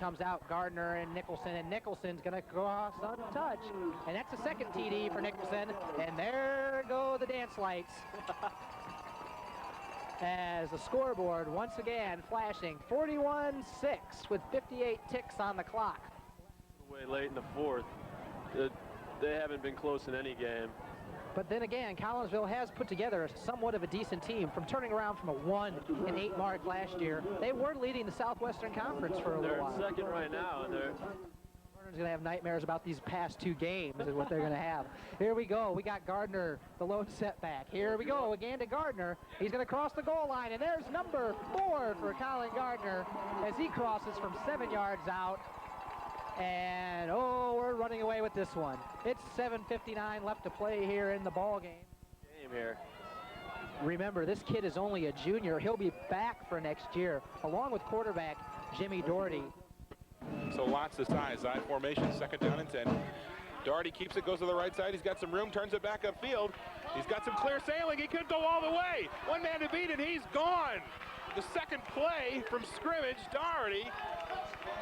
comes out, Gardner and Nicholson's going to cross untouched. And that's the second TD for Nicholson. And there go the dance lights. As the scoreboard once again flashing 41-6 with 58 ticks on the clock. Way late in the fourth. They haven't been close in any game. But then again, Collinsville has put together somewhat of a decent team from turning around from a 1-8 mark last year. They were leading the Southwestern Conference for a little while. They're second right now, and they're going to have nightmares about these past two games is what they're going to have. Here we go. We got Gardner, the lone setback. Here we go again to Gardner. He's going to cross the goal line, and there's number 4 for Colin Gardner as he crosses from 7 yards out. And, oh, we're running away with this one. It's 7:59 left to play here in the ball game. Here. Remember, this kid is only a junior. He'll be back for next year, along with quarterback Jimmy Doherty. So lots of size. I formation, second down and 10. Doherty keeps it, goes to the right side. He's got some room, turns it back upfield. He's got some clear sailing. He could go all the way. One man to beat, and he's gone. The second play from scrimmage, Doherty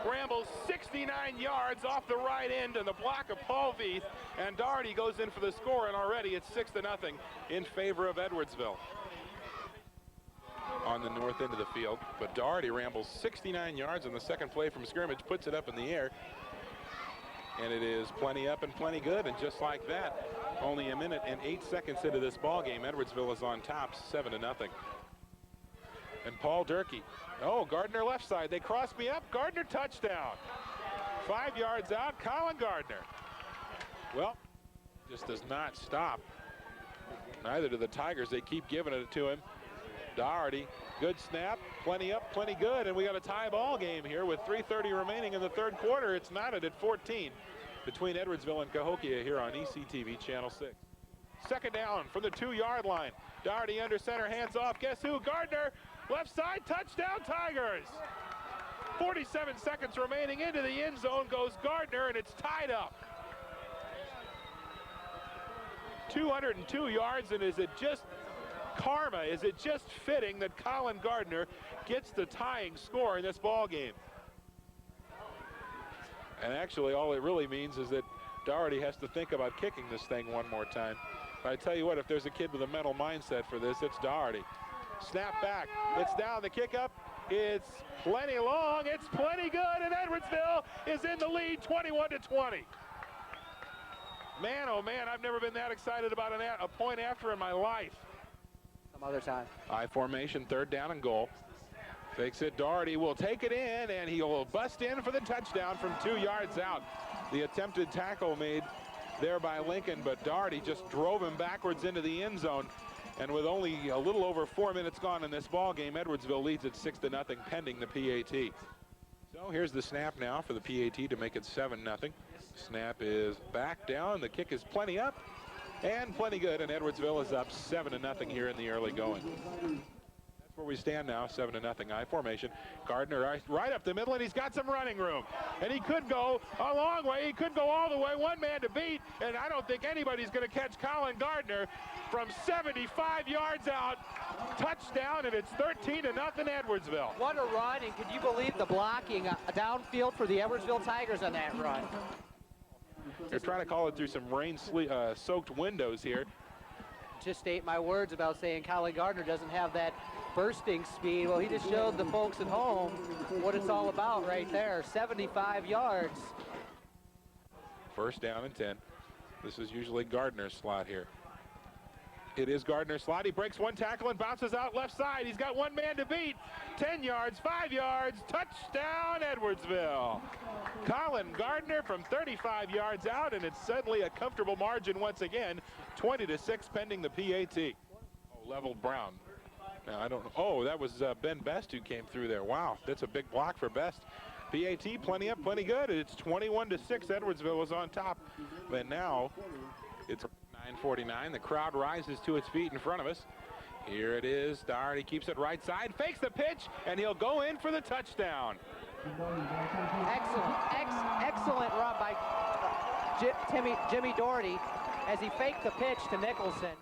rambles 69 yards off the right end on the block of Paul Veith, and Doherty goes in for the score, and already it's 6-0 in favor of Edwardsville. On the north end of the field, but Doherty rambles 69 yards on the second play from scrimmage, puts it up in the air, and it is plenty up and plenty good, and just like that, only a minute and 8 seconds into this ball game, Edwardsville is on top, 7-0. And Paul Durkee. Oh, Gardner left side. They crossed me up. Gardner touchdown. 5 yards out, Colin Gardner. Well, just does not stop. Neither do the Tigers. They keep giving it to him. Doherty, good snap, plenty up, plenty good, and we got a tie ball game here with 3:30 remaining in the third quarter. It's knotted at 14 between Edwardsville and Cahokia here on ECTV Channel 6. Second down from the 2-yard line. Doherty under center, hands off. Guess who? Gardner. Left side, touchdown Tigers. 47 seconds remaining into the end zone goes Gardner, and it's tied up. 202 yards, and is it just karma? Is it just fitting that Colin Gardner gets the tying score in this ball game? And actually, all it really means is that Doherty has to think about kicking this thing one more time. But I tell you what, if there's a kid with a mental mindset for this, it's Doherty. Snap back, it's down, the kick up, it's plenty long, it's plenty good, and Edwardsville is in the lead 21-20. Man, oh man, I've never been that excited about a point after in my life. Some other time. I formation, third down and goal. Fakes it, Doherty will take it in, and he will bust in for the touchdown from 2 yards out. The attempted tackle made there by Lincoln, but Doherty just drove him backwards into the end zone. And with only a little over 4 minutes gone in this ball game, Edwardsville leads at 6-0 pending the PAT. So here's the snap now for the PAT to make it 7-0. Snap is back down. The kick is plenty up and plenty good, and Edwardsville is up 7-0 here in the early going. That's where we stand now, 7-0 I formation. Gardner right up the middle, and he's got some running room. And he could go a long way. He could go all the way. One man to beat, and I don't think anybody's going to catch Colin Gardner from 75 yards out. Touchdown, and it's 13-0 Edwardsville. What a run, and can you believe the blocking downfield for the Edwardsville Tigers on that run? They're trying to call it through some rain-soaked windows here. Just ate my words about saying Colin Gardner doesn't have that bursting speed. Well, he just showed the folks at home what it's all about right there. 75 yards. First down and 10. This is usually Gardner's slot here. It is Gardner's slot. He breaks one tackle and bounces out left side. He's got one man to beat. 10 yards, 5 yards, touchdown Edwardsville. Colin Gardner from 35 yards out, and it's suddenly a comfortable margin once again. 20-6 pending the PAT. Oh, leveled Brown. Now, I don't know. Oh, that was Ben Best who came through there. Wow, that's a big block for Best. PAT, plenty up, plenty good. It's 21-6. Edwardsville is on top. But now it's 9:49. The crowd rises to its feet in front of us. Here it is. Doherty keeps it right side, fakes the pitch, and he'll go in for the touchdown. Excellent run by Jimmy Doherty as he faked the pitch to Nicholson.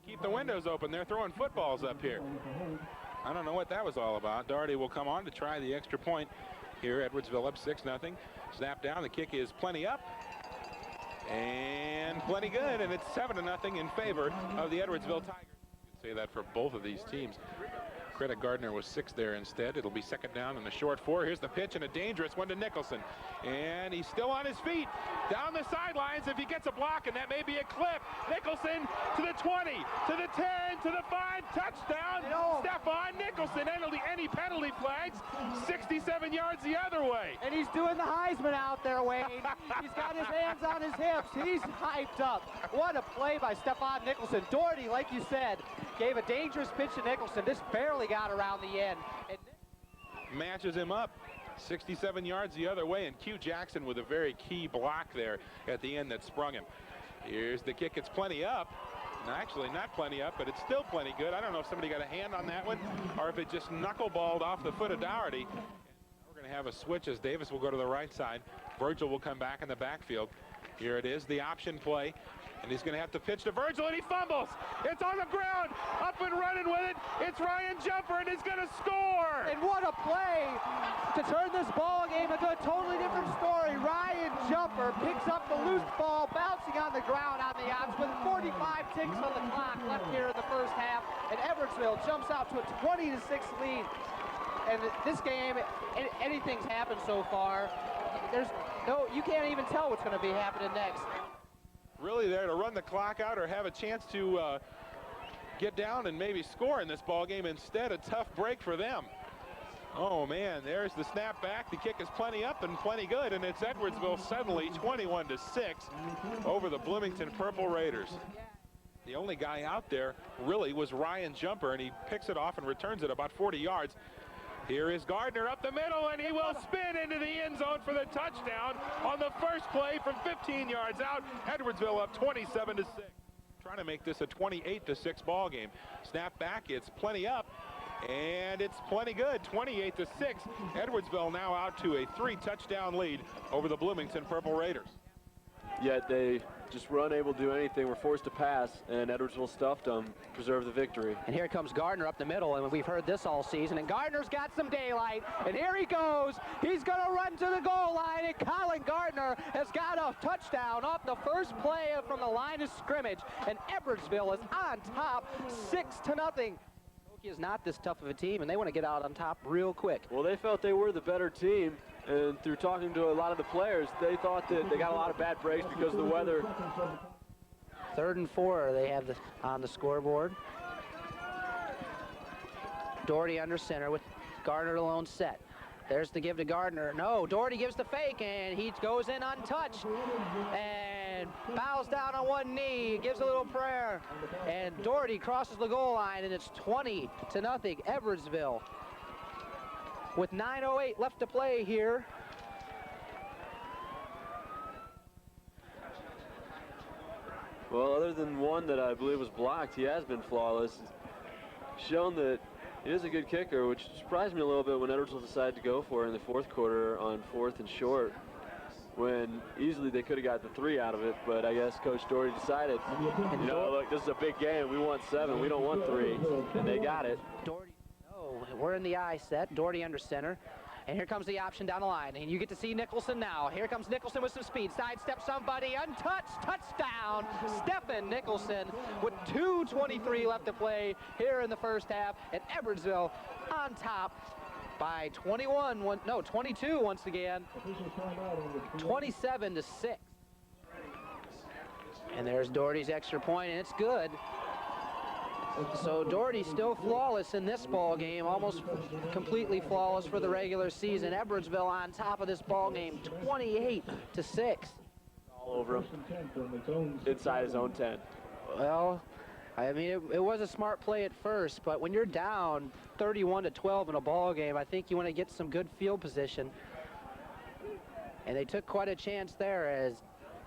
Keep the windows open. They're throwing footballs up here. I don't know what that was all about. Doherty will come on to try the extra point Here, Edwardsville up 6-0. Snap down, the kick is plenty up. And plenty good, and it's 7-0 in favor of the Edwardsville Tigers. You can say that for both of these teams. Credit Gardner was 6 there instead. It'll be second down and a short 4. Here's the pitch and a dangerous one to Nicholson. And he's still on his feet. Down the sidelines if he gets a block, and that may be a clip. Nicholson to the 20, to the 10, to the 5. Touchdown, Stephon Nicholson. Any penalty flags, 67 yards the other way. And he's doing the Heisman out there, Wayne. He's got his hands on his hips. He's hyped up. What a play by Stephon Nicholson. Doherty, like you said, gave a dangerous pitch to Nicholson. This barely got around the end. And matches him up 67 yards the other way, and Q Jackson with a very key block there at the end that sprung him. Here's the kick. It's plenty up. Actually, not plenty up, but it's still plenty good. I don't know if somebody got a hand on that one or if it just knuckleballed off the foot of Doherty. We're going to have a switch as Davis will go to the right side. Virgil will come back in the backfield. Here it is, the option play. And he's going to have to pitch to Virgil, and he fumbles. It's on the ground, up and running with it. It's Ryan Jumper, and he's going to score. And what a play to turn this ball game into a totally different story. Ryan Jumper picks up the loose ball, bouncing on the ground on the outs with 45 ticks on the clock left here in the first half. And Edwardsville jumps out to a 20-6 lead. And this game, anything's happened so far. You can't even tell what's going to be happening next. Really there to run the clock out or have a chance to get down and maybe score in this ball game. Instead, a tough break for them. Oh man, there's the snap back. The kick is plenty up and plenty good, and it's Edwardsville suddenly 21-6 over the Bloomington Purple Raiders. The only guy out there really was Ryan Jumper, and he picks it off and returns it about 40 yards. Here is Gardner up the middle, and he will spin into the end zone for the touchdown on the first play from 15 yards out. Edwardsville up 27-6. Trying to make this a 28-6 ball game. Snap back, it's plenty up, and it's plenty good, 28-6. Edwardsville now out to a 3-touchdown lead over the Bloomington Purple Raiders. Yet they just were unable to do anything. Were forced to pass, and Edwardsville stuffed them, preserved the victory. And here comes Gardner up the middle, and we've heard this all season. And Gardner's got some daylight, and here he goes. He's going to run to the goal line, and Colin Gardner has got a touchdown off the first play from the line of scrimmage. And Edwardsville is on top, 6-0. Is not this tough of a team, and they want to get out on top real quick. Well, they felt they were the better team, and through talking to a lot of the players, they thought that they got a lot of bad breaks because of the weather. 3rd and 4 they have on the scoreboard. Doherty under center with Gardner alone set. There's the give to Gardner. No, Doherty gives the fake, and he goes in untouched and bows down on one knee, gives a little prayer, and Doherty crosses the goal line, and it's 20-0 Edwardsville. With 9:08 left to play here. Well, other than one that I believe was blocked, he has been flawless. Shown that he is a good kicker, which surprised me a little bit when Edwardsville decided to go for it in the 4th quarter on 4th and short, when easily they could have got the 3 out of it, but I guess Coach Doherty decided, you know, look, this is a big game. We want 7. We don't want 3, and they got it. Doherty, we're in the I set. Doherty under center. And here comes the option down the line. And you get to see Nicholson now. Here comes Nicholson with some speed. Sidestep somebody. Untouched. Touchdown. Stephen Nicholson with 2:23 left to play here in the first half. And Edwardsville on top by 22 once again. 27-6. And there's Doherty's extra point, and it's good. So Doherty still flawless in this ball game, almost completely flawless for the regular season. Edwardsville on top of this ball game, 28-6. All over him, inside his own 10. Well, I mean, it was a smart play at first, but when you're down 31-12 in a ball game, I think you want to get some good field position. And they took quite a chance there as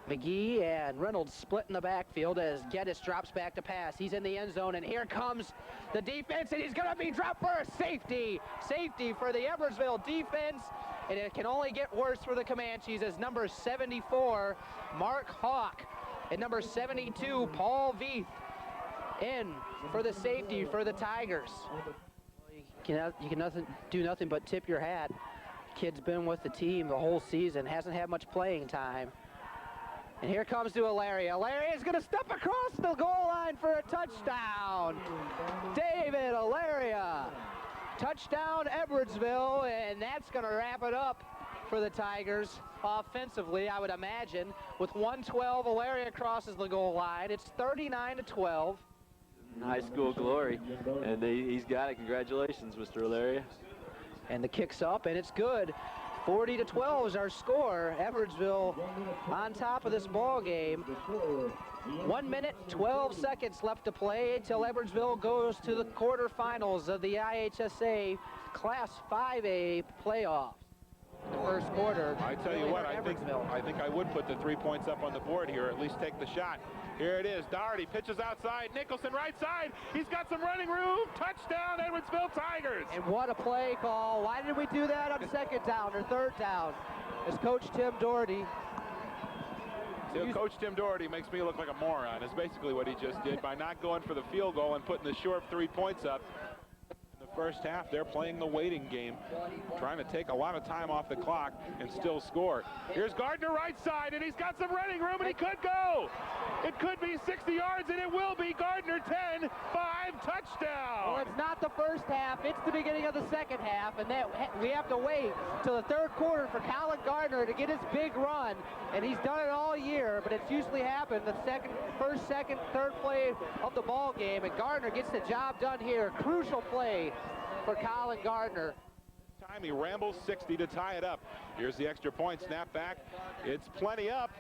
McGee and Reynolds split in the backfield as Geddes drops back to pass. He's in the end zone, and here comes the defense, and he's going to be dropped for a safety. Safety for the Edwardsville defense, and it can only get worse for the Comanches as number 74, Mark Hawk, and number 72, Paul Veith, in for the safety for the Tigers. You can do nothing but tip your hat. kid's been with the team the whole season, hasn't had much playing time. And here comes to Alaria. Alaria is going to step across the goal line for a touchdown. David Alaria. Touchdown Edwardsville, and that's going to wrap it up for the Tigers offensively, I would imagine. With 1:12, Alaria crosses the goal line. It's 39-12. High school glory, and he's got it. Congratulations, Mr. Alaria. And the kick's up, and it's good. 40-12 is our score. Edwardsville on top of this ball game. 1 minute, 12 seconds left to play until Edwardsville goes to the quarterfinals of the IHSA Class 5A playoffs. The first quarter. I tell you what, I think I would put the 3 points up on the board here, at least take the shot. Here it is. Doherty pitches outside. Nicholson right side. He's got some running room. Touchdown, Edwardsville Tigers. And what a play call. Why did we do that on second down or third down? As Coach Tim Doherty. Coach Tim Doherty makes me look like a moron, is basically what he just did by not going for the field goal and putting the short 3 points up. First half, they're playing the waiting game, trying to take a lot of time off the clock and still score. Here's Gardner right side, and he's got some running room, and he could go. It could be 60 yards, and it will be. Gardner 10-5 touchdown. Well, it's not the first half. It's the beginning of the second half, and we have to wait till the third quarter for Colin Gardner to get his big run, and he's done it all year, but it's usually happened the first, second, third play of the ball game, and Gardner gets the job done here. Crucial play for Colin Gardner. Time he rambles 60 to tie it up. Here's the extra point, snap back. It's plenty up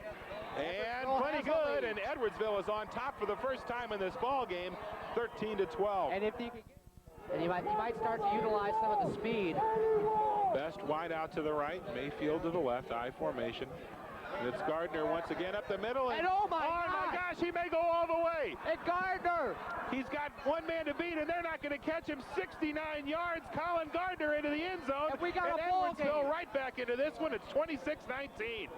and plenty good, and Edwardsville is on top for the first time in this ball game, 13-12. And if you could, and you might start to utilize some of the speed. Best wide out to the right, Mayfield to the left, I formation. And it's Gardner once again up the middle. And oh my gosh, he may go all the way. And Gardner. He's got one man to beat, and they're not going to catch him. 69 yards. Colin Gardner into the end zone. And we got and a ball Edwardsville game. right back into this one. It's 26-19.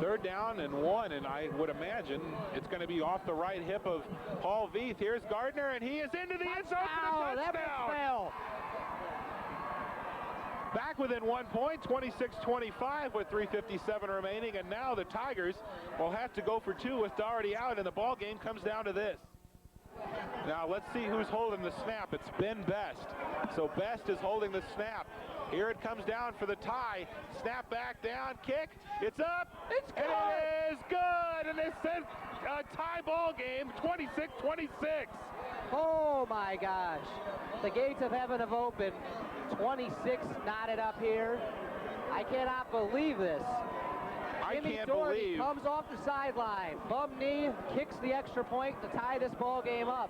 Third down and 1, and I would imagine it's going to be off the right hip of Paul Veith. Here's Gardner, and he is into the end zone for the touchdown. Back within 1 point, 26-25 with 3:57 remaining, and now the Tigers will have to go for 2 with Doherty out, and the ball game comes down to this. Now let's see who's holding the snap. It's Ben Best. So Best is holding the snap. Here it comes down for the tie. Snap back down, kick. It's up. It's good. It is good, and it's a tie ball game, 26-26. Oh my gosh. The gates of heaven have opened. 26 knotted up here. I cannot believe this. Jimmy Doherty comes off the sideline. Bum knee, kicks the extra point to tie this ball game up.